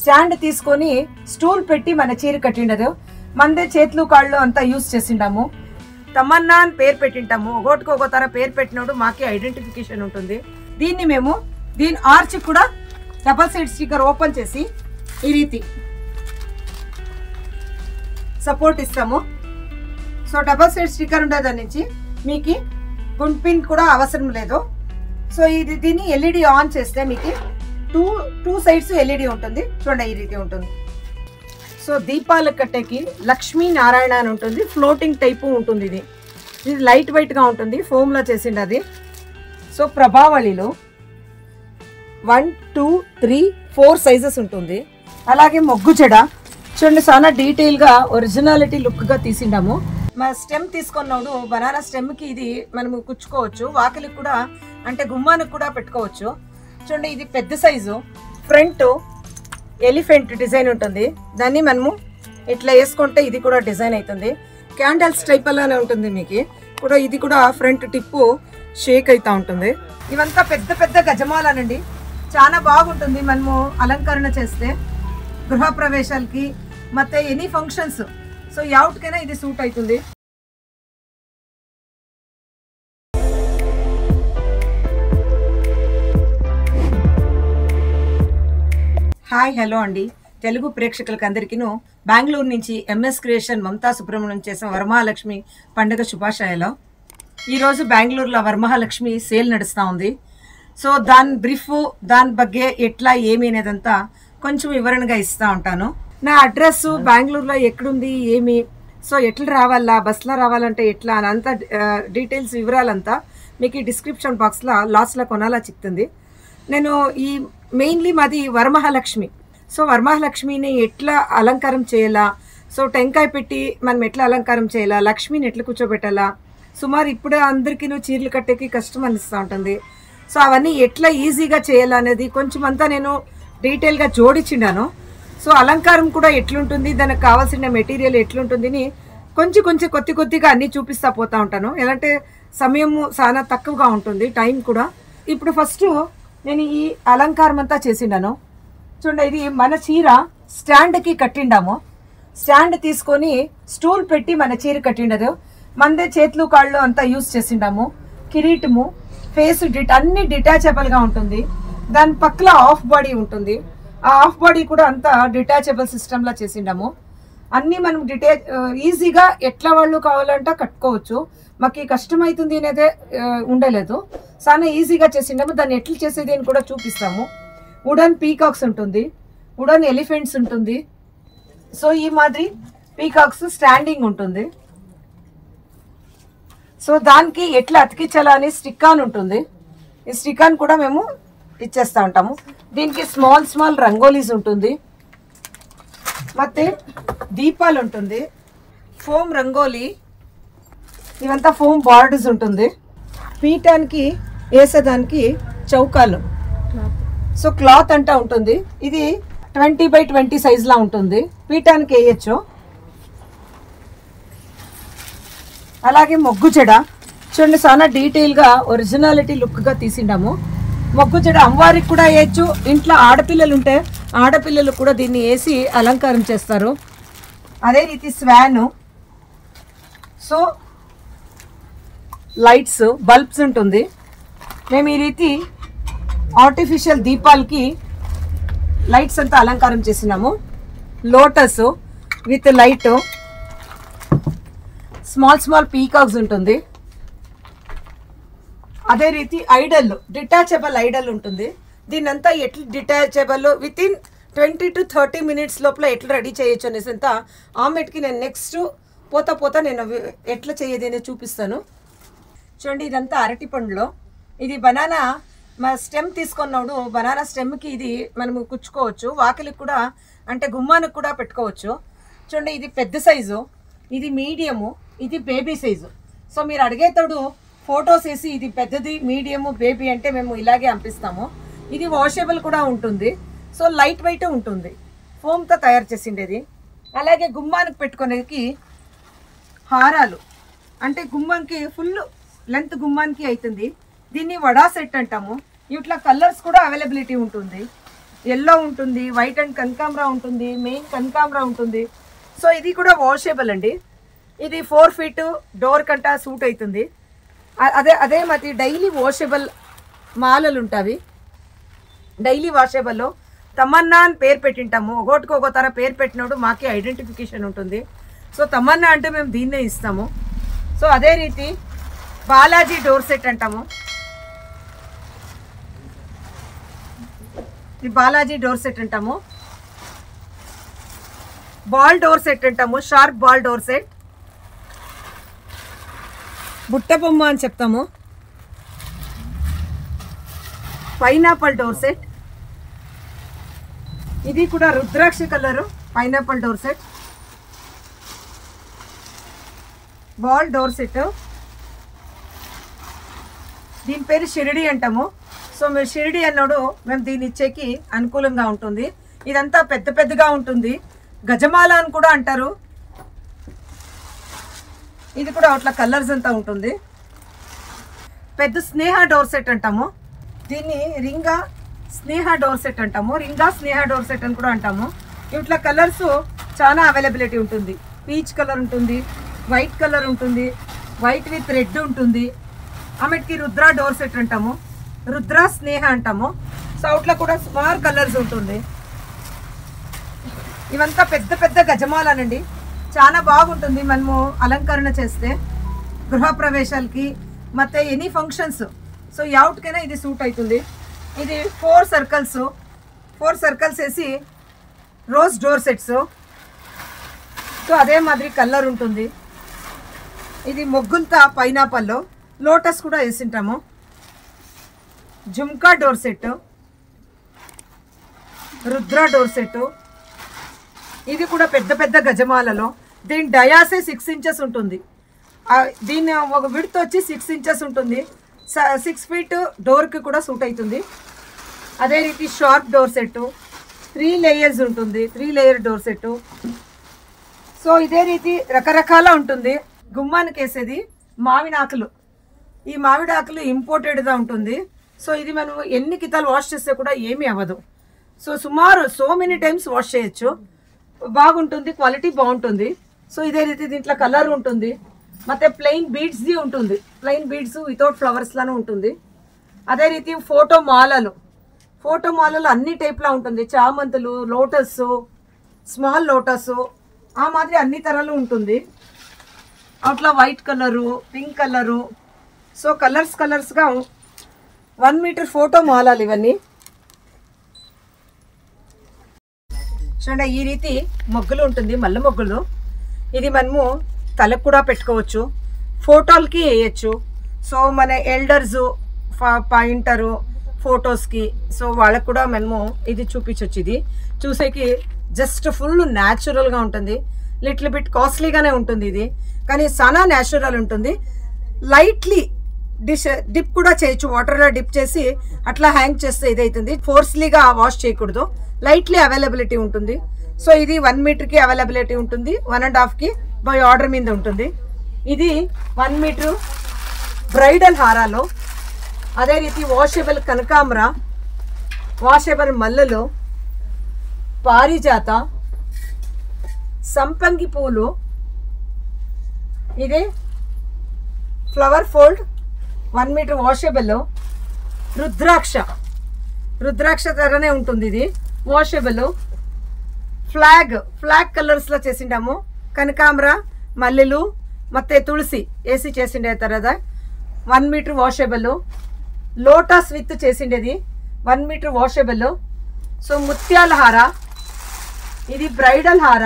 Stand తీసుకొని stool పెట్టి మన చీర కట్టిండదు. మందే చేతులు కాళ్ళు అంతా యూజ్ చేసిండాము. తమన్నా అని పేరు పెట్టింటాము. ఒకటికి ఒక తర పేరు పెట్టినప్పుడు మాకే ఐడెంటిఫికేషన్ ఉంటుంది. దీన్ని మేము దీని ఆర్చ్ కూడా డబల్ సైడ్ స్టిక్కర్ ఓపెన్ చేసి ఈ రీతి సపోర్ట్ ఇస్తాము. సో డబల్ సైడ్ స్టిక్కర్ ఉండే దాని నుంచి మీకు గుండ్ పిన్ కూడా అవసరం లేదు. సో ఇది దీన్ని ఎల్ఈడి ఆన్ చేస్తే మీకు టూ సైడ్స్ ఎల్ఈడి ఉంటుంది. చూడండి ఈ రీతి ఉంటుంది. సో దీపాల కట్టెకి లక్ష్మీ నారాయణ అని ఉంటుంది. ఫ్లోటింగ్ టైపు ఉంటుంది. ఇది లైట్ వెయిట్గా ఉంటుంది. ఫోమ్లో చేసింది అది. సో ప్రభావళిలో 1, 2, 3, 4 సైజెస్ ఉంటుంది. అలాగే మొగ్గు చెడ చూడండి, చాలా డీటెయిల్గా ఒరిజినాలిటీ లుక్గా తీసిండాము. మా స్టెమ్ తీసుకున్నాడు. బనానా స్టెమ్కి ఇది మనము కుచ్చుకోవచ్చు. వాకిలికి కూడా అంటే గుమ్మానికి కూడా పెట్టుకోవచ్చు. చూడండి ఇది పెద్ద సైజు. ఫ్రంట్ ఎలిఫెంట్ డిజైన్ ఉంటుంది. దాన్ని మనము ఇట్లా వేసుకుంటే ఇది కూడా డిజైన్ అవుతుంది. క్యాండిల్స్ టైప్ అలానే ఉంటుంది. మీకు కూడా ఇది కూడా ఫ్రంట్ టిప్పు షేక్ అవుతూ ఉంటుంది. ఇవంతా పెద్ద పెద్ద గజమాలనండి. చాలా బాగుంటుంది మనము అలంకరణ చేస్తే గృహప్రవేశాలకి ಮತ್ತೆ ఎనీ ఫంక్షన్స్. సో యావట్కైనా ఇది సూట్ అవుతుంది. హాయ్ హలో అండి తెలుగు ప్రేక్షకులకు అందరికీను బెంగళూరు నుంచి ఎంఎస్ క్రియేషన్ మమతా సుబ్రహ్మణ్యం చేసిన వరమహాలక్ష్మి పండుగ శుభాశయాలు. ఈరోజు బెంగళూరులో వరమహాలక్ష్మి సేల్ నడుస్తూ ఉంది. సో దాని బ్రీఫ్ దాని బగ్గే ఎట్లా ఏమి అనేదంతా కొంచెం వివరణగా ఇస్తూ ఉంటాను. నా అడ్రస్ బెంగళూరులో ఎక్కడుంది ఏమి, సో ఎట్లా రావాలా, బస్లో రావాలంటే ఎట్లా అని అంతా డీటెయిల్స్ వివరాలంతా మీకు ఈ డిస్క్రిప్షన్ బాక్స్లో లాస్ట్లో కొనాలా చిక్తుంది. నేను ఈ మెయిన్లీ మాది వరమహాలక్ష్మి. సో వరమహాలక్ష్మిని ఎట్లా అలంకారం చేయాలా, సో టెంకాయ పెట్టి మనం ఎట్లా అలంకారం చేయాలా, లక్ష్మిని ఎట్లా కూర్చోబెట్టాలా, సుమారు ఇప్పుడు అందరికీ చీరలు కట్టేకి కష్టం అనిస్తూ ఉంటుంది. సో అవన్నీ ఎట్లా ఈజీగా చేయాలనేది కొంచెం అంతా నేను డీటెయిల్గా జోడించినాను. సో అలంకారం కూడా ఎట్లుంటుంది, దానికి కావాల్సిన మెటీరియల్ ఎట్లుంటుందని కొంచెం కొద్దిగా అన్నీ చూపిస్తూ పోతూ ఉంటాను. ఎలాంటి సమయము చాలా తక్కువగా ఉంటుంది, టైం కూడా. ఇప్పుడు ఫస్ట్ నేను ఈ అలంకారం అంతా చేసిండాను. చూడండి ఇది మన చీర స్టాండ్కి కట్టిండాము. స్టాండ్ తీసుకొని స్టూల్ పెట్టి మన చీర కట్టిండదు. మందే చేతులు కాళ్ళు అంతా యూజ్ చేసిండాము. కిరీటము, ఫేస్ అన్ని డిటాచబుల్గా ఉంటుంది. దాని పక్కల ఆఫ్ బాడీ ఉంటుంది. ఆ ఆఫ్ బాడీ కూడా అంతా డిటాచబుల్ సిస్టంలో చేసిండాము. అన్నీ మనం ఈజీగా ఎట్లా వాళ్ళు కావాలంటే కట్టుకోవచ్చు. మాకు కష్టమవుతుంది అనేదే ఉండలేదు. చాలా ఈజీగా చేసిండాము. దాన్ని ఎట్లా చేసేది అని కూడా చూపిస్తాము. వుడన్ పీకాక్స్ ఉంటుంది, వుడన్ ఎలిఫెంట్స్ ఉంటుంది. సో ఈ మాదిరి పీకాక్స్ స్టాండింగ్ ఉంటుంది. సో దానికి ఎట్లా అతికించాలా అని స్టిక్కాన్ ఉంటుంది. ఈ స్టిక్కాన్ కూడా మేము ఇచ్చేస్తూ ఉంటాము. దీనికి స్మాల్ రంగోలీస్ ఉంటుంది. ಮತ್ತೆ దీపాలు ఉంటుంది, ఫోమ్ రంగోలీ, ఇవంతా ఫోమ్ బార్డర్స్ ఉంటుంది. పీఠానికి వేసేదానికి చౌకాలు, సో క్లాత్ అంటా ఉంటుంది. ఇది 20x20 సైజ్లా ఉంటుంది. పీఠానికి వేయచ్చు. అలాగే మొగ్గు చెడ చూడండి, చాలా డీటెయిల్గా ఒరిజినాలిటీ లుక్గా తీసిండాము. మొగ్గు చెడ అమ్మవారికి కూడా వేయచ్చు. ఇంట్లో ఆడపిల్లలు ఉంటే ఆడపిల్లలు కూడా దీన్ని వేసి అలంకారం చేస్తారు. అదే రీతి స్వాను, సో లైట్స్, బల్బ్స్ ఉంటుంది. మేము ఈ రీతి ఆర్టిఫిషియల్ దీపాలకి లైట్స్ అంతా అలంకారం చేసినాము. Lotus with light, small peacocks ఉంటుంది. అదే రీతి ఐడల్, డిటాచబుల్ ఐడల్ ఉంటుంది. దీన్నంతా ఎట్లా detachable with in 20 to 30 minutes లోపల ఎట్లా రెడీ చేయొచ్చు అనేసి అంతా ఆమెట్కి నేను నెక్స్ట్ పోతా నేను ఎట్లా చేయదు అనేది చూపిస్తాను. చూడండి ఇదంతా అరటి పండులో. ఇది బనానా మా స్టెమ్ తీసుకున్నాడు. బనానా స్టెమ్కి ఇది మనము కుచ్చుకోవచ్చు. వాకిలికి కూడా అంటే గుమ్మానికి కూడా పెట్టుకోవచ్చు. చూడండి ఇది పెద్ద సైజు, ఇది మీడియము, ఇది బేబీ సైజు. సో మీరు అడిగేతోడు ఫొటోస్ వేసి ఇది పెద్దది, మీడియము, బేబీ అంటే మేము ఇలాగే పంపిస్తాము. ఇది వాషబుల్ కూడా ఉంటుంది. సో లైట్ వెయిట్ ఉంటుంది. ఫోమ్తో తయారు చేసిండేది. అలాగే గుమ్మానికి పెట్టుకునేకి హారాలు, అంటే గుమ్మానికి ఫుల్ లెంత్ గుమ్మానికి అవుతుంది. దీన్ని వడా సెట్ అంటాము. ఇట్లా కలర్స్ కూడా అవైలబిలిటీ ఉంటుంది. ఎల్లో ఉంటుంది, వైట్ అండ్ కనకాంబరా ఉంటుంది, మెయిన్ కనకాంబరా ఉంటుంది. సో ఇది కూడా వాషేబుల్ అండి. ఇది 4 feet డోర్ కంటా సూట్ అవుతుంది. అదే మరి డైలీ వాషేబుల్ మాలలు ఉంటాయి. డైలీ వాషేబుల్లో తమన్నా అని పేరు పెట్టింటాము. ఒకటికి ఒక తర పేరు పెట్టినప్పుడు మాకే ఐడెంటిఫికేషన్ ఉంటుంది. సో తమన్నా అంటే మేము దీన్నే ఇస్తాము. సో అదే రీతి బాలాజీ డోర్ సెట్ అంటాము. ఇది బాలాజీ డోర్ సెట్ అంటాము. బాల్ డోర్ సెట్ అంటాము, షార్ప్ బాల్ డోర్ సెట్. బుట్ట బొమ్మ అని చెప్తాము. Pineapple door set. ఇది కూడా రుద్రాక్ష colour pineapple door set. Ball door set. దీని పేరు షిరిడి అంటాము. సో మీరు షిరిడి అన్నాడు మేము దీన్ని ఇచ్చేకి అనుకూలంగా ఉంటుంది. ఇదంతా పెద్ద పెద్దగా ఉంటుంది. గజమాల అని కూడా అంటారు. ఇది కూడా అట్లా కలర్స్ అంతా ఉంటుంది. పెద్ద స్నేహ డోర్ సెట్ అంటాము. దీన్ని రింగా స్నేహ డోర్ సెట్ అంటాము. రింగా స్నేహ డోర్ సెట్ అని కూడా అంటాము. ఇట్లా కలర్స్ చాలా అవైలబిలిటీ ఉంటుంది. పీచ్ కలర్ ఉంటుంది, వైట్ కలర్ ఉంటుంది, వైట్ విత్ రెడ్ ఉంటుంది. ఆమెకి రుద్ర డోర్ సెట్ అంటాము, రుద్ర స్నేహ అంటాము. సో అట్లా కూడా స్మార్ కలర్స్ ఉంటుంది. ఇవంతా పెద్ద పెద్ద గజమాలనండి. చాలా బాగుంటుంది మనము అలంకరణ చేస్తే గృహప్రవేశాలకి ಮತ್ತೆ ఎనీ ఫంక్షన్స్. సో యావట్కైనా ఇది సూట్ అవుతుంది. ఇది 4 సర్కిల్స్ వేసి రోజ్ డోర్ సెట్స్. సో అదే మాదిరి కలర్ ఉంటుంది. ఇది మొగ్గులతో పైనాపల్లో లోటస్ కూడా వేసింటాము. Jhumka door set, Rudra door set. ఇది కూడా పెద్ద పెద్ద గజమాలలో. దీని డయాసే 6 inches ఉంటుంది. దీని ఒక విడ్త్ వచ్చి 6 inches ఉంటుంది. 6 feet డోర్కి కూడా సూట్ అవుతుంది. అదే రీతి షార్ప్ డోర్ సెట్ 3 layers ఉంటుంది, 3 layer డోర్ సెట్. సో ఇదే రీతి రకరకాల ఉంటుంది. గుమ్మానికి వేసేది మామిడాకులు. ఈ మామిడాకులు ఇంపోర్టెడ్గా ఉంటుంది. సో ఇది మనం ఎన్ని కితాలు వాష్ చేస్తే కూడా ఏమీ అవ్వదు. సో సుమారు మెనీ టైమ్స్ వాష్ చేయొచ్చు. బాగుంటుంది, క్వాలిటీ బాగుంటుంది. సో ఇదే రీతి దీంట్లో కలర్ ఉంటుంది. ಮತ್ತೆ ప్లెయిన్ బీడ్స్ది ఉంటుంది. ప్లెయిన్ బీడ్స్ వితౌట్ ఫ్లవర్స్లానే ఉంటుంది. అదే రీతి ఫోటో మాలలు అన్ని టైప్లా ఉంటుంది. చామంతులు, లోటస్, స్మాల్ లోటస్, ఆ మాదిరి అన్ని తరాలు ఉంటుంది. అట్లా white colour, pink colour. So కలర్స్గా 1 meter ఫోటో మాలాలు ఇవన్నీ. చూడండి ఈ రీతి మొగ్గులు ఉంటుంది, మల్లె మొగ్గులు. ఇది మనము తలకు కూడా పెట్టుకోవచ్చు, ఫోటోలకి వేయచ్చు. సో మన ఎల్డర్స్ పాయింటరు ఫొటోస్కి, సో వాళ్ళకు కూడా మనము ఇది చూపించవచ్చు. ఇది చూసేకి జస్ట్ ఫుల్ న్యాచురల్గా ఉంటుంది. లిటిల్ బిట్ కాస్ట్లీగానే ఉంటుంది ఇది, కానీ చాలా న్యాచురల్ ఉంటుంది. లైట్లీ డిప్ కూడా చేయొచ్చు. వాటర్లో డిప్ చేసి అట్లా హ్యాంగ్ చేస్తే ఇదవుతుంది. ఫోర్స్లీగా వాష్ చేయకూడదు. లైట్లీ అవైలబిలిటీ ఉంటుంది. సో ఇది 1 meterకి అవైలబిలిటీ ఉంటుంది, 1.5కి బై ఆర్డర్ మీద ఉంటుంది. ఇది 1 meter బ్రైడల్ హారాలు. అదే రీతి వాషబుల్ కనకాంబర, వాషబుల్ మల్లెలు, పారిజాత, సంపంగి పూలు. ఇది ఫ్లవర్ ఫోల్డ్ 1 meter వాషబుల్. రుద్రాక్ష తరనే ఉంటుంది. ఇది వాషబుల్. ఫ్లాగ్ కలర్స్లో చేసిండాము. కనకాంబర, మల్లెలు ಮತ್ತೆ ತುಳಸಿ వేసి చేసిండే తరదా 1 meter వాషబుల్. లోటస్ విత్ చేసిండేది 1 meter వాషబుల్. సో ముత్యాల హార, ఇది బ్రైడల్ హార.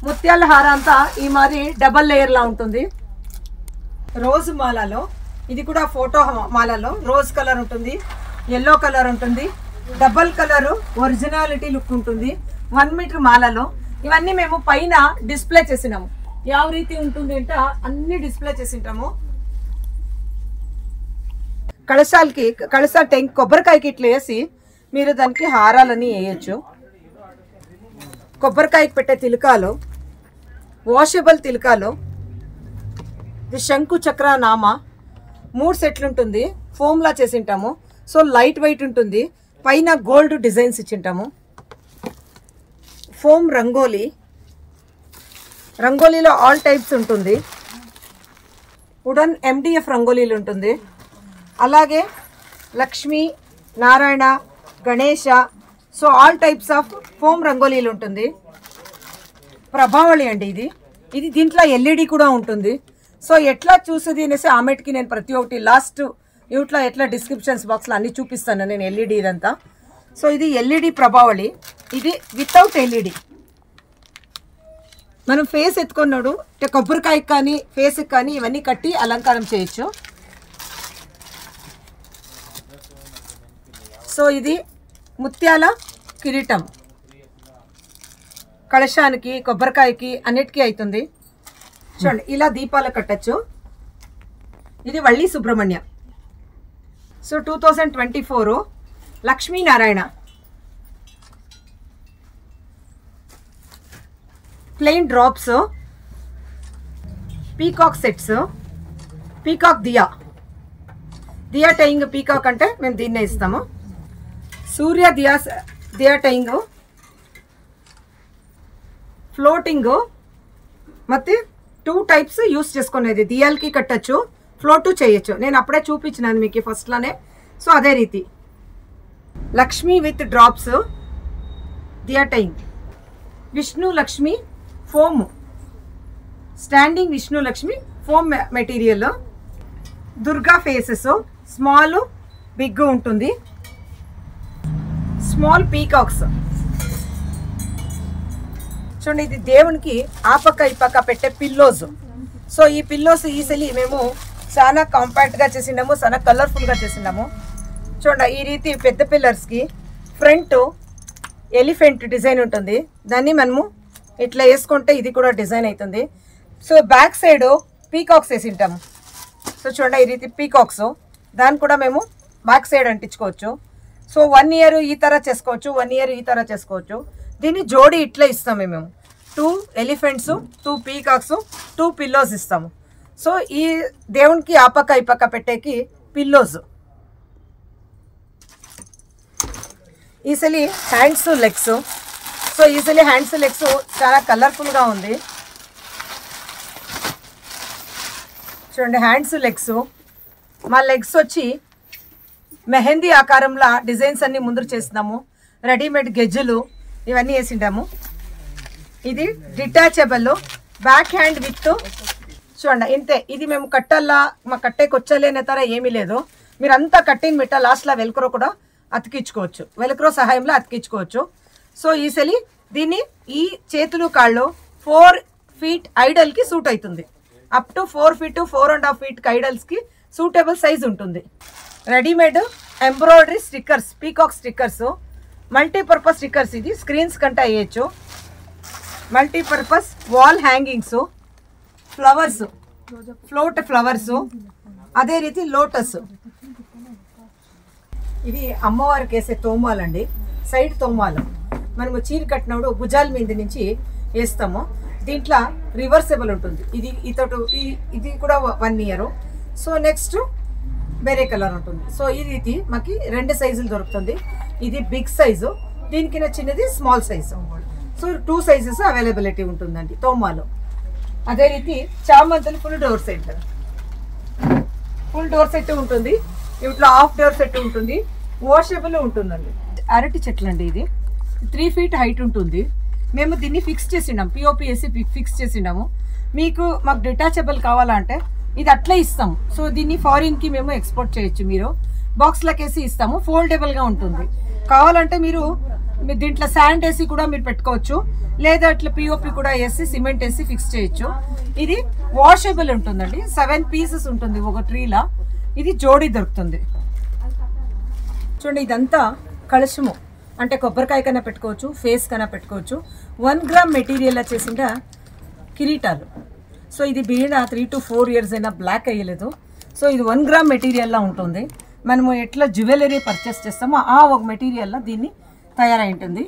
ముత్యాల హార అంతా ఈ మరి డబల్ లేయర్లా ఉంటుంది. రోజ్ మాలలో, ఇది కూడా ఫోటో మాలలో రోజ్ కలర్ ఉంటుంది, ఎల్లో కలర్ ఉంటుంది, డబల్ కలరు ఒరిజినాలిటీ లుక్ ఉంటుంది. 1 meter మాలలో ఇవన్నీ మేము పైన డిస్ప్లే చేసినాము. ಯಾವ ರೀತಿ ఉంటుంది అంటే అన్ని డిస్ప్లే చేసింటాము. కళస టెంక్ కొబ్బరికాయకి ఇట్లా వేసి మీరు దానికి హారాలని వేయచ్చు. కొబ్బరికాయకి పెట్టే తిలకాలు, వాషబుల్ తిలకాలు. ఇది శంకు చక్ర నామ 3 సెట్లు ఉంటుంది. ఫోమ్లా చేసింటాము. సో లైట్ వెయిట్ ఉంటుంది. పైన గోల్డ్ డిజైన్స్ ఇచ్చింటాము. ఫోమ్ రంగోలీలో ఆల్ టైప్స్ ఉంటుంది. వుడన్ MDF రంగోలీలు ఉంటుంది. అలాగే Lakshmi, Narayana, Ganesha, so all types of foam రంగోలీలు ఉంటుంది. ప్రభావళి అండి ఇది దీంట్లో LED కూడా ఉంటుంది. సో ఎట్లా చూసేది అనేసి ఆమెట్కి నేను ప్రతి ఒక్కటి లాస్ట్ యూట్లో ఎట్లా డిస్క్రిప్షన్స్ బాక్స్లో అన్నీ చూపిస్తాను నేను LED ఇదంతా. సో ఇది LED ప్రభావళి. ఇది వితౌట్ LED. మనం ఫేస్ ఎత్తుకున్నాడు అంటే కొబ్బరికాయకి కానీ ఫేస్కి కానీ ఇవన్నీ కట్టి అలంకారం చేయొచ్చు. సో ఇది ముత్యాల కిరీటం, కలశానికి, కొబ్బరికాయకి అన్నిటికీ అవుతుంది. చూడండి ఇలా దీపాలు కట్టచ్చు. ఇది Valli Subrahmanya. So 2024 Lakshminarayana plain drops, peacock sets, peacock diya tying. Peacock అంటే మేము దీన్నే ఇస్తాము. సూర్య దియా టైయింగ్, ఫ్లోటింగ్, ಮತ್ತೆ 2 టైప్స్ యూస్ చేసుకునేది. దియాల్కి కట్టచ్చు, ఫ్లోటు చేయొచ్చు. నేను అప్పుడే చూపించినాను మీకు ఫస్ట్లోనే. సో అదే రీతి Lakshmi with drops, diya tying. Vishnu Lakshmi foam, standing Vishnu Lakshmi foam material. Durga faces small big ఉంటుంది. Small peacocks. చూడండి ఇది దేవునికి ఆ పక్క ఈ పక్క పెట్టే పిల్లోస్. సో ఈ పిల్లోస్ ఈజీలీ మేము చాలా కాంపాక్ట్గా చేసినాము, చాలా కలర్ఫుల్గా చేసినాము. చూడండి ఈ రీతి పెద్ద పిల్లర్స్కి ఫ్రంట్ ఎలిఫెంట్ డిజైన్ ఉంటుంది. దాన్ని మనము ఇట్లా వేసుకుంటే ఇది కూడా డిజైన్ అవుతుంది. సో బ్యాక్ సైడ్ పీకాక్స్ వేసి ఉంటాము. సో చూడండి ఈ రీతి పీకాక్స్, దాన్ని కూడా మేము బ్యాక్ సైడ్ అంటించుకోవచ్చు. సో 1 ఇయర్ ఈ తర చేసుకోవచ్చు, 1 ఇయర్ ఈ తర చేసుకోవచ్చు. దీన్ని జోడి ఇట్లా ఇస్తాము మేము. 2 ఎలిఫెంట్స్, 2 పీకాక్స్, 2 పిల్లోస్ ఇస్తాము. సో ఈ దేవునికి ఆ పక్క ఈ పక్క పెట్టేకి pillows. Easily hands legs. So easily hands legs చాలా కలర్ఫుల్గా ఉంది. చూడండి హ్యాండ్స్ లెగ్స్. మా లెగ్స్ వచ్చి మెహందీ ఆకారంలో డిజైన్స్ అన్నీ ముందు చేస్తున్నాము. రెడీమేడ్ గెజ్జలు ఇవన్నీ వేసిండాము. ఇది డిటాచబుల్ బ్యాక్ హ్యాండ్ విత్. చూడండి ఇంతే. ఇది మేము కట్టల్లా మా కట్టేకి వచ్చలేనే తర ఏమీ లేదు. మీరు అంతా కట్టింగ్ పెట్ట లాస్ట్లో వెల్క్రో కూడా అతికించుకోవచ్చు, వెల్క్రో సహాయంలో అతికించుకోవచ్చు. సో ఈజీలీ దీన్ని ఈ చేతులు కాళ్ళు 4 ఫీట్ ఐడల్కి సూట్ అవుతుంది. అప్ టు 4 ఫీట్ 4.5 ఫీట్ ఐడల్స్కి సూటబుల్ సైజ్ ఉంటుంది. Readymade embroidery stickers, peacock stickers, multipurpose stickers. ఇది స్క్రీన్స్ కంటే వేయచ్చు. Multipurpose wall hangings, flowers, float flowers, అదే రీతి లోటస్. ఇది అమ్మవారికి వేసే తోమాలండి, సైడ్ తోమాలు. మనము చీర కట్టినప్పుడు భుజాల మీద నుంచి వేస్తాము. దీంట్లో రివర్సబుల్ ఉంటుంది. ఇది కూడా 1 ఇయర్. సో నెక్స్ట్ వేరే కలర్ ఉంటుంది. సో ఈ రీతి మాకు 2 సైజులు దొరుకుతుంది. ఇది బిగ్ సైజు, దీనికి చిన్నది small size. So 2 sizes availability ఉంటుందండి తోమాలో. అదే రీతి చామంతులు ఫుల్ డోర్ సెట్ ఉంటుంది. ఇట్లా హాఫ్ డోర్ సెట్ ఉంటుంది. వాషబుల్ ఉంటుందండి. అరటి చెట్లు అండి. ఇది 3 ఫీట్ హైట్ ఉంటుంది. మేము దీన్ని ఫిక్స్ చేసిండాము, పిఓపి వేసి ఫిక్స్ చేసిండాము. మాకు డిటాచబుల్ కావాలంటే ఇది అట్లా ఇస్తాము. సో దీన్ని ఫారిన్కి మేము ఎక్స్పోర్ట్ చేయొచ్చు. మీరు బాక్స్లోకి వేసి ఇస్తాము. ఫోల్డబుల్గా ఉంటుంది. కావాలంటే మీరు దీంట్లో శాండ్ వేసి కూడా మీరు పెట్టుకోవచ్చు, లేదా ఇట్లా పిఓపి కూడా వేసి సిమెంట్ వేసి ఫిక్స్ చేయొచ్చు. ఇది వాషబుల్ ఉంటుందండి. 7 పీసెస్ ఉంటుంది ఒక ట్రీలా. ఇది జోడీ దొరుకుతుంది. చూడండి ఇదంతా కలశము, అంటే కొబ్బరికాయ కన్నా పెట్టుకోవచ్చు, ఫేస్ కన్నా పెట్టుకోవచ్చు. 1 గ్రామ్ మెటీరియల్ చేసిన కిరీటాలు. సో ఇది బీడ 3 to 4 ఇయర్స్ అయినా బ్లాక్ అయ్యలేదు. సో ఇది 1 గ్రామ్ మెటీరియల్లా ఉంటుంది. మనము ఎట్లా జ్యువెలరీ పర్చేస్ చేస్తామో ఆ ఒక మెటీరియల్లో దీన్ని తయారై ఉంటుంది.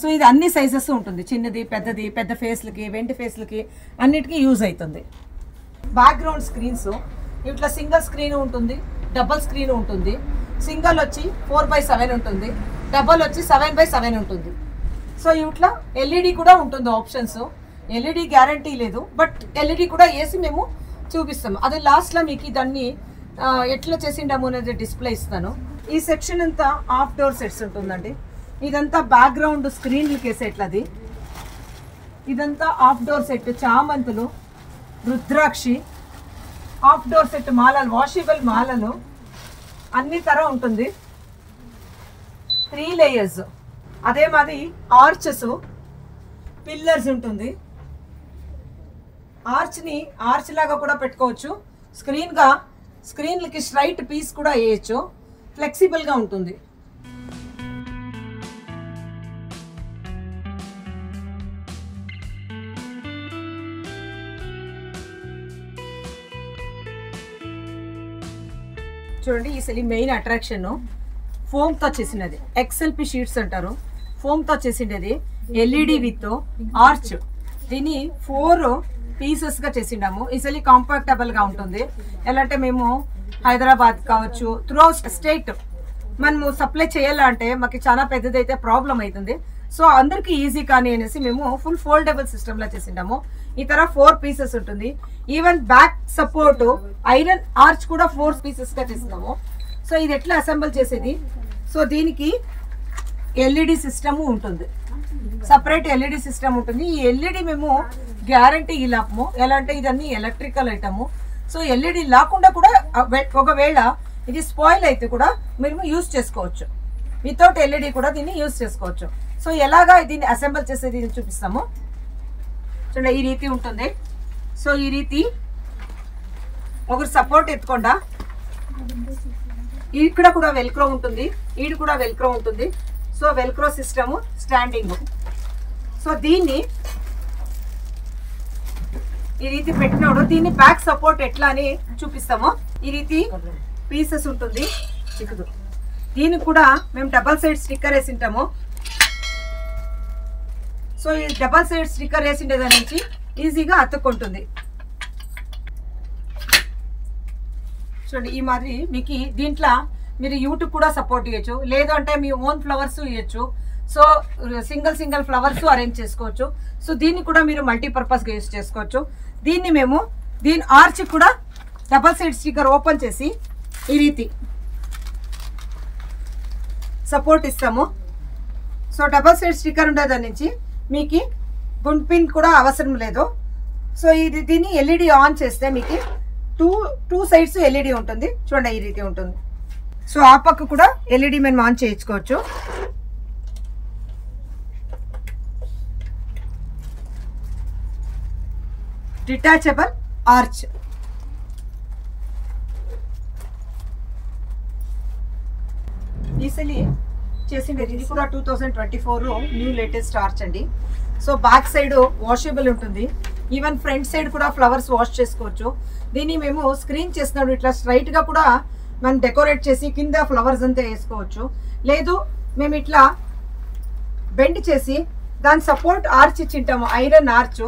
సో ఇది అన్ని సైజెస్ ఉంటుంది, చిన్నది పెద్దది, పెద్ద ఫేస్లకి, వెండి ఫేస్లకి అన్నిటికీ యూజ్ అవుతుంది. బ్యాక్గ్రౌండ్ స్క్రీన్స్ ఇట్లా సింగిల్ స్క్రీన్ ఉంటుంది, డబల్ స్క్రీన్ ఉంటుంది. సింగిల్ వచ్చి 4x7 ఉంటుంది, డబల్ వచ్చి 7x7 ఉంటుంది. సో ఇట్లా ఎల్ఈడి కూడా ఉంటుంది ఆప్షన్స్. ఎల్ఈడి గ్యారంటీ లేదు, బట్ ఎల్ఈడి కూడా వేసి మేము చూపిస్తాము. అదే లాస్ట్లో మీకు దాన్ని ఎట్లా చేసిండాము అనేది డిస్ప్లే ఇస్తాను. ఈ సెక్షన్ అంతా హాఫ్ డోర్ సెట్స్ ఉంటుందండి. ఇదంతా బ్యాక్గ్రౌండ్ స్క్రీన్లకి వేసేట్లది. ఇదంతా హాఫ్ డోర్ సెట్ చామంతులు, రుద్రాక్షి, హాఫ్ డోర్ సెట్ మాలలు, వాషబుల్ మాలలు అన్ని తర ఉంటుంది. 3 లేయర్స్. అదే మాది ఆర్చెస్, పిల్లర్స్ ఉంటుంది. ఆర్చ్ని ఆర్చ్ లాగా కూడా పెట్టుకోవచ్చు. స్క్రీన్లకి స్ట్రైట్ పీస్ కూడా వేయచ్చు. ఫ్లెక్సిబుల్గా ఉంటుంది. చూడండి, ఈ మెయిన్ అట్రాక్షన్ ఫోమ్తో చేసినది. XLP షీట్స్ అంటారు. ఫోమ్తో చేసిండేది. LED with arch. దీన్ని 4 పీసెస్గా చేసిండాము. ఈసారి కాంపాక్టబుల్గా ఉంటుంది. ఎలా అంటే మేము హైదరాబాద్ కావచ్చు, త్రూ స్టేట్ మనము సప్లై చేయాలంటే మాకు చాలా పెద్దదైతే ప్రాబ్లం అవుతుంది. సో అందరికీ ఈజీ కానీ అనేసి మేము ఫుల్ ఫోల్డబుల్ సిస్టమ్లో చేసిండాము. ఈ తర 4 పీసెస్ ఉంటుంది. Even back support iron arch కూడా 4 పీసెస్గా చేసినాము. సో ఇది ఎట్లా అసెంబుల్ చేసేది? సో దీనికి ఎల్ఈడి సిస్టము ఉంటుంది. సపరేట్ ఎల్ఈడి సిస్టమ్ ఉంటుంది. ఈ ఎల్ఈడి మేము గ్యారంటీ ఇలాము. ఎలా అంటే ఇదన్నీ ఎలక్ట్రికల్ ఐటము. సో ఎల్ఈడి లేకుండా కూడా ఒకవేళ ఇది స్పాయిల్ అయితే కూడా మేము యూజ్ చేసుకోవచ్చు. వితౌట్ ఎల్ఈడి కూడా దీన్ని యూజ్ చేసుకోవచ్చు. సో ఎలాగా దీన్ని అసెంబుల్ చేసేది చూపిస్తాము. చూడండి, ఈ రీతి ఉంటుంది. సో ఈ రీతి ఒకరు సపోర్ట్ ఎత్తుకుండా ఇక్కడ కూడా వెల్క్రో ఉంటుంది, ఈడు కూడా వెల్క్రో ఉంటుంది. So velcro system standing. So దీన్ని ఈ రీతి పెట్టినప్పుడు దీన్ని బ్యాక్ సపోర్ట్ ఎట్లా అని చూపిస్తాము. ఈ రీతి పీసెస్ ఉంటుంది. దీనికి కూడా మేము డబల్ సైడ్ స్టిక్కర్ వేసింటాము. సో ఈ డబల్ సైడ్ స్టిక్కర్ వేసిండే దాని నుంచి ఈజీగా అతుక్కుంటుంది. చూడండి, ఈ మాదిరి మీకు దీంట్లో మీరు యూట్యూబ్ కూడా సపోర్ట్ ఇవ్వచ్చు. లేదు అంటే మీ ఓన్ ఫ్లవర్స్ ఇవ్వచ్చు. సో సింగిల్ ఫ్లవర్స్ అరేంజ్ చేసుకోవచ్చు. సో దీన్ని కూడా మీరు మల్టీపర్పస్గా యూజ్ చేసుకోవచ్చు. దీని ఆర్చ్ కూడా డబల్ సైడ్ స్టిక్కర్ ఓపెన్ చేసి ఈ రీతి సపోర్ట్ ఇస్తాము. సో డబల్ సైడ్ స్టిక్కర్ ఉండే దాని నుంచి మీకు గుండ్ పిన్ కూడా అవసరం లేదు. సో దీన్ని ఎల్ఈడి ఆన్ చేస్తే మీకు టూ సైడ్స్ ఎల్ఈడి ఉంటుంది. చూడండి, ఈ రీతి ఉంటుంది. సో ఆ పక్క కూడా ఎల్ఈడి మేము ఆన్ చేయించుకోవచ్చు. Detachable arch. ఈసారి చేసిండేది ఇది కూడా 2024 న్యూ లేటెస్ట్ ఆర్చ్ అండి. సో బ్యాక్ సైడ్ వాషబుల్ ఉంటుంది. ఈవెన్ ఫ్రంట్ సైడ్ కూడా ఫ్లవర్స్ వాష్ చేసుకోవచ్చు. దీన్ని మేము స్క్రీన్ చేసినప్పుడు ఇట్లా స్ట్రైట్గా కూడా మనం డెకరేట్ చేసి కింద ఫ్లవర్స్ అంతా వేసుకోవచ్చు. లేదు మేము ఇట్లా బెండ్ చేసి దాని సపోర్ట్ ఆర్చ్ ఇచ్చింటాము, ఐరన్ ఆర్చ్.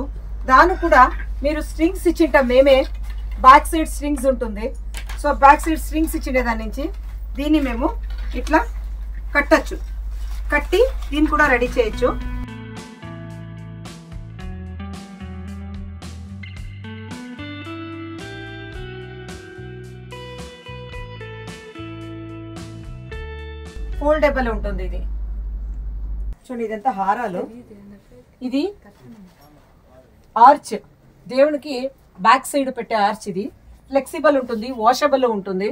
దాన్ని కూడా మీరు స్ట్రింగ్స్ ఇచ్చింటాం మేమే. బ్యాక్ సైడ్ స్ట్రింగ్స్ ఉంటుంది. సో బ్యాక్ సైడ్ స్ట్రింగ్స్ ఇచ్చిండే దాని నుంచి దీన్ని మేము ఇట్లా కట్టచ్చు. కట్టి దీన్ని కూడా రెడీ చేయొచ్చు. ఫోల్డబుల్ ఉంటుంది ఇది. చూడండి, ఇదంతా హారాలు. ఇది ఆర్చ్, దేవునికి బ్యాక్ సైడ్ పెట్టే ఆర్చ్. ఇది ఫ్లెక్సిబుల్ ఉంటుంది, వాషబుల్ ఉంటుంది.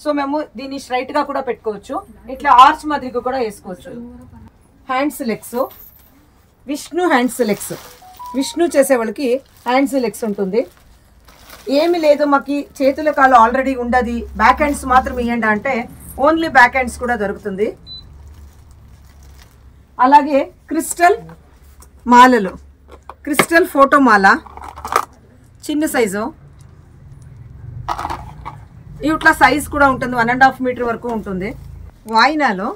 సో మేము దీన్ని స్ట్రైట్ గా కూడా పెట్టుకోవచ్చు. ఇట్లా ఆర్చ్ మాదిరిగా కూడా వేసుకోవచ్చు. Hands legs, Vishnu hands legs. Vishnu చేసే వాళ్ళకి హ్యాండ్స్ లెగ్స్ ఉంటుంది. ఏమి లేదు మాకు చేతుల కాళ్ళు ఆల్రెడీ ఉండదు, బ్యాక్ హ్యాండ్స్ మాత్రం ఇవ్వండి అంటే ఓన్లీ బ్యాక్ హ్యాండ్స్ కూడా దొరుకుతుంది. అలాగే క్రిస్టల్ మాలలు, క్రిస్టల్ ఫోటో మాల చిన్న సైజు. ఇట్లా సైజ్ కూడా ఉంటుంది, 1.5 మీటర్ వరకు ఉంటుంది. వాయినాలు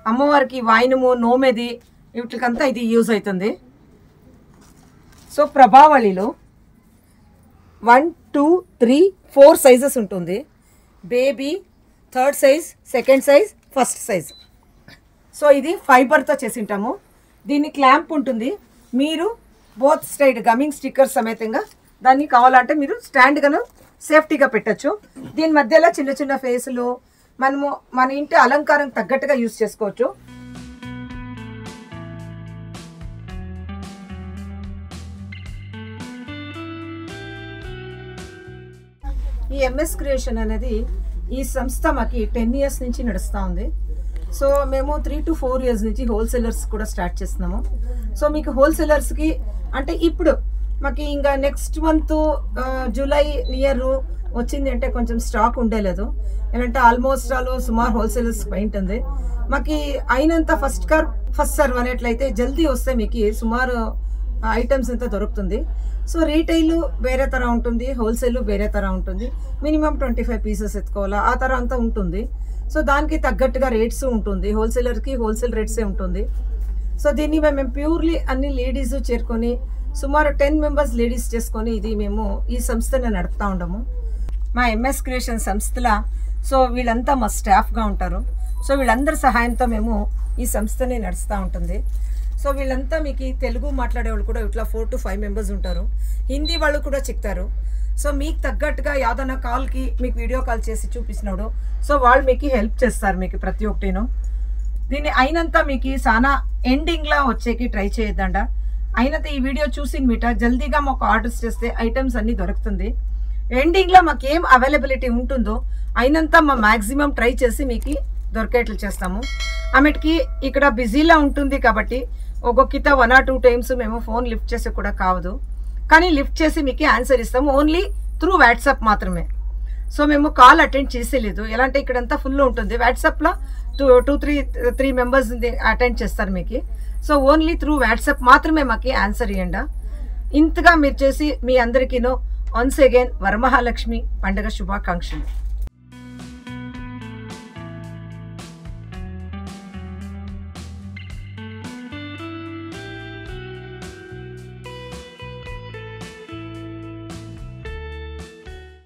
అమ్మవారికి వాయినము, నోమెది వీటికంతా ఇది యూజ్ అవుతుంది. సో ప్రభావళిలో 1, 2, 3, 4 సైజెస్ ఉంటుంది. Baby, 3rd size, 2nd size, first size. So ఇది ఫైబర్తో చేసింటాము. దీన్ని క్లాంప్ ఉంటుంది. మీరు బోత్ సైడ్ గమ్మింగ్ స్టిక్కర్ సమేతంగా దాన్ని కావాలంటే మీరు స్టాండ్గాను సేఫ్టీగా పెట్టచ్చు. దీని మధ్యలో చిన్న చిన్న ఫేసులు మనము మన ఇంటి అలంకారం తగ్గట్టుగా యూజ్ చేసుకోవచ్చు. ఈ ఎంఎస్ క్రియేషన్ అనేది ఈ సంస్థ మాకి 10 years నుంచి నడుస్తూ ఉంది. సో మేము 3 to 4 years నుంచి హోల్సేలర్స్ కూడా స్టార్ట్ చేస్తున్నాము. సో మీకు హోల్సేలర్స్కి అంటే ఇప్పుడు మాకు ఇంకా నెక్స్ట్ మంత్ జూలై నియర్ వచ్చింది అంటే కొంచెం స్టాక్ ఉండేలేదు. ఏంటంటే ఆల్మోస్ట్ సుమారు హోల్సేలర్స్ పెయింట్ ఉంది. మాకు అయినంత ఫస్ట్ సర్వ్ అనేట్లయితే జల్దీ వస్తే మీకు సుమారు ఐటమ్స్ అంతా దొరుకుతుంది. సో రీటైల్ వేరే తర ఉంటుంది, హోల్సేల్ వేరే తర ఉంటుంది. మినిమం 25 pieces ఎత్తుకోవాలా ఆ తర అంతా ఉంటుంది. సో దానికి తగ్గట్టుగా రేట్స్ ఉంటుంది. హోల్సేలర్కి హోల్సేల్ రేట్సే ఉంటుంది. సో దీన్ని మేము ప్యూర్లీ అన్ని లేడీస్ చేరుకొని సుమారు 10 members లేడీస్ చేసుకొని ఇది మేము ఈ సంస్థని నడుపుతూ ఉండము. మా ఎంఎస్ క్రియేషన్ సంస్థలో సో వీళ్ళంతా మా స్టాఫ్గా ఉంటారు. సో వీళ్ళందరి సహాయంతో మేము ఈ సంస్థని నడుస్తూ ఉంటుంది. సో వీళ్ళంతా మీకు తెలుగు మాట్లాడేవాళ్ళు కూడా ఇట్లా 4 to 5 members ఉంటారు. హిందీ వాళ్ళు కూడా చెప్తారు. సో మీకు తగ్గట్టుగా ఏదైనా కాల్కి మీకు వీడియో కాల్ చేసి చూపించినాడు సో వాళ్ళు మీకు హెల్ప్ చేస్తారు. మీకు ప్రతి ఒక్కటిను దీన్ని అయినంత మీకు చాలా ఎండింగ్లో వచ్చేకి ట్రై చేయొద్దండ. అయినంత ఈ వీడియో చూసిన మీట జల్దీగా మాకు ఆర్డర్స్ చేస్తే ఐటమ్స్ అన్నీ దొరుకుతుంది. ఎండింగ్లో మాకు ఏం అవైలబిలిటీ ఉంటుందో అయినంత మా మ్యాక్సిమం ట్రై చేసి మీకు దొరికేట్లు చేస్తాము. ఆమెకి ఇక్కడ బిజీలా ఉంటుంది కాబట్టి ఒక్కొక్కత 1 or 2 times మేము ఫోన్ లిఫ్ట్ చేసి కూడా కావదు. కానీ లిఫ్ట్ చేసి మీకు ఆన్సర్ ఇస్తాము ఓన్లీ త్రూ వాట్సాప్ మాత్రమే. సో మేము కాల్ అటెండ్ చేసేలేదు. ఎలా అంటే ఇక్కడంతా ఫుల్ ఉంటుంది. వాట్సాప్లో 2-3 members అటెండ్ చేస్తారు మీకు. సో ఓన్లీ త్రూ వాట్సాప్ మాత్రమే మాకు ఆన్సర్ ఇవ్వండి. ఇంతగా మీరు చేసి మీ అందరికీనో వన్స్ అగైన్ వరమహాలక్ష్మి పండుగ శుభాకాంక్షలు.